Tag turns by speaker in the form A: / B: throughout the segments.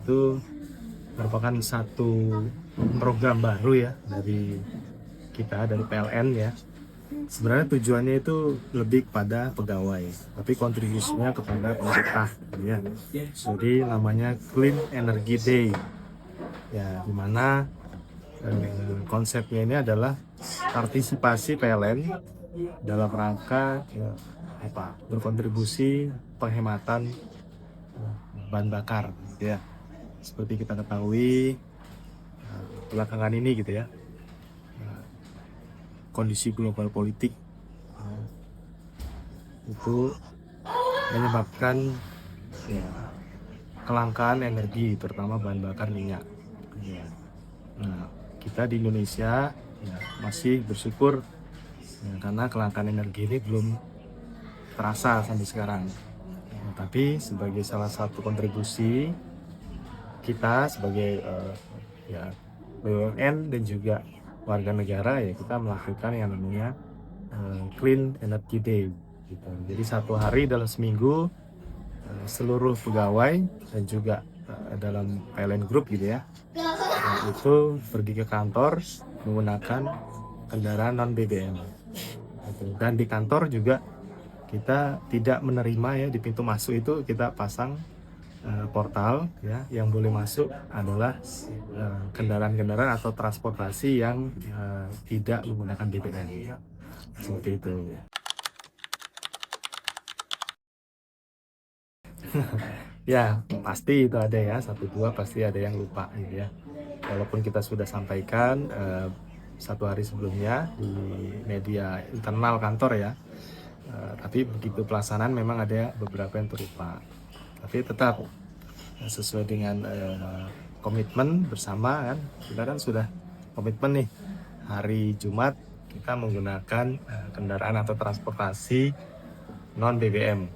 A: itu merupakan satu program baru ya dari kita, dari PLN ya. Sebenarnya tujuannya itu lebih kepada pegawai, tapi kontribusinya kepada pemerintah ya. Jadi namanya Clean Energy Day ya, dimana konsepnya ini adalah partisipasi PLN dalam rangka ya, berkontribusi penghematan bahan bakar gitu ya. Seperti kita ketahui belakangan ini gitu ya, kondisi global politik itu menyebabkan ya, kelangkaan energi, terutama bahan bakar minyak. Ya. Nah, kita di Indonesia ya, masih bersyukur ya, karena kelangkaan energi ini belum terasa sampai sekarang. Ya, tapi sebagai salah satu kontribusi kita sebagai ya, BUMN dan juga warga negara ya, kita melakukan yang namanya Clean Energy Day gitu. Jadi satu hari dalam seminggu seluruh pegawai dan juga dalam PLN Group gitu ya, itu pergi ke kantor menggunakan kendaraan non BBM gitu. Dan di kantor juga kita tidak menerima ya, di pintu masuk itu kita pasang portal ya, yang boleh masuk adalah kendaraan-kendaraan atau transportasi yang tidak menggunakan BBM seperti itu. Ya pasti itu ada ya, satu dua pasti ada yang lupa gitu ya, walaupun kita sudah sampaikan satu hari sebelumnya di media internal kantor ya, tapi begitu pelaksanaan memang ada beberapa yang terlupa. Tapi tetap sesuai dengan komitmen bersama kan, kita kan sudah komitmen nih hari Jumat kita menggunakan kendaraan atau transportasi non BBM.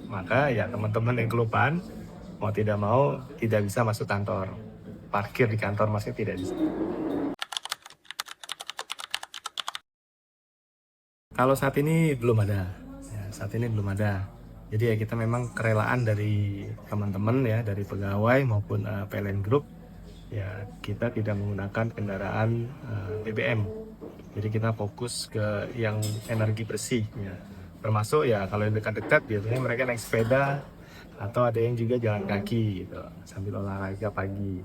A: Maka ya teman-teman yang kelupaan mau tidak mau tidak bisa masuk kantor, parkir di kantor masih tidak bisa. Kalau saat ini belum ada, ya, saat ini belum ada. Jadi ya kita memang kerelaan dari teman-teman ya, dari pegawai maupun PLN Group, ya kita tidak menggunakan kendaraan BBM. Jadi kita fokus ke yang energi bersih ya. Termasuk ya kalau yang dekat-dekat biasanya mereka naik sepeda atau ada yang juga jalan kaki gitu sambil olahraga pagi.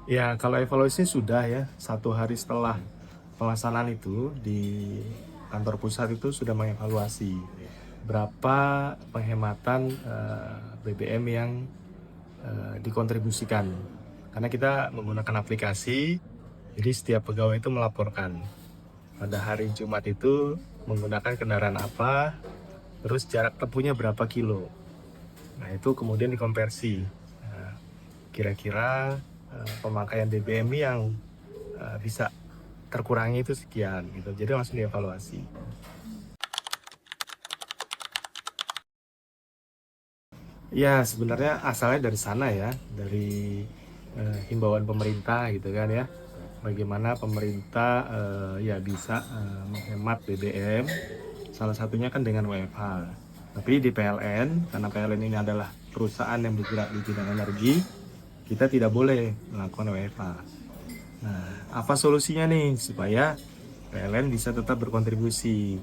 A: Ya, kalau evaluasi sudah ya, satu hari setelah pelaksanaan itu di kantor pusat itu sudah mengevaluasi berapa penghematan BBM yang dikontribusikan. Karena kita menggunakan aplikasi, jadi setiap pegawai itu melaporkan pada hari Jumat itu menggunakan kendaraan apa, terus jarak tempuhnya berapa kilo. Nah, itu kemudian dikonversi. Nah, kira-kira pemakaian BBM yang bisa terkurangi itu sekian gitu. Jadi langsung dievaluasi. Ya sebenarnya asalnya dari sana ya, dari himbauan pemerintah gitu kan ya. Bagaimana pemerintah ya bisa menghemat BBM. Salah satunya kan dengan WFH. Tapi di PLN, karena PLN ini adalah perusahaan yang bergerak di bidang energi, kita tidak boleh melakukan WFH. Nah, apa solusinya nih supaya PLN bisa tetap berkontribusi?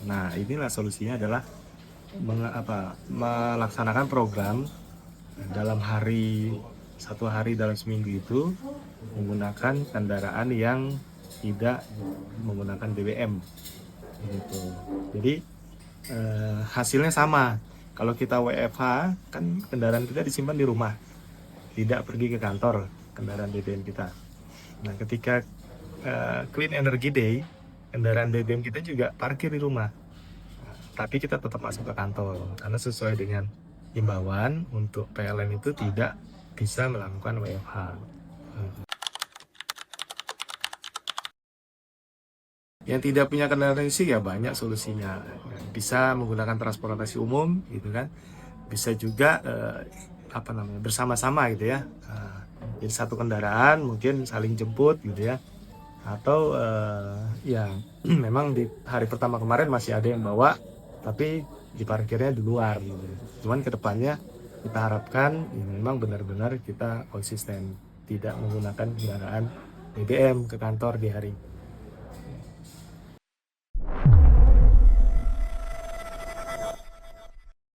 A: Nah, inilah solusinya adalah melaksanakan program dalam hari satu hari dalam seminggu itu menggunakan kendaraan yang tidak menggunakan BBM gitu. Jadi hasilnya sama. Kalau kita WFH kan kendaraan kita disimpan di rumah, tidak pergi ke kantor kendaraan BBM kita. Nah, ketika Clean Energy Day, kendaraan BBM kita juga parkir di rumah. Tapi kita tetap masuk ke kantor karena sesuai dengan himbauan untuk PLN itu tidak bisa melakukan WFH. Yang tidak punya kendaraan listrik ya banyak solusinya. Bisa menggunakan transportasi umum gitu kan. Bisa juga bersama-sama gitu ya. Jadi satu kendaraan mungkin saling jemput gitu ya. Atau ya memang di hari pertama kemarin masih ada yang bawa, tapi diparkirnya di luar gitu. Cuman kedepannya kita harapkan ya memang benar-benar kita konsisten tidak menggunakan kendaraan BBM ke kantor di hari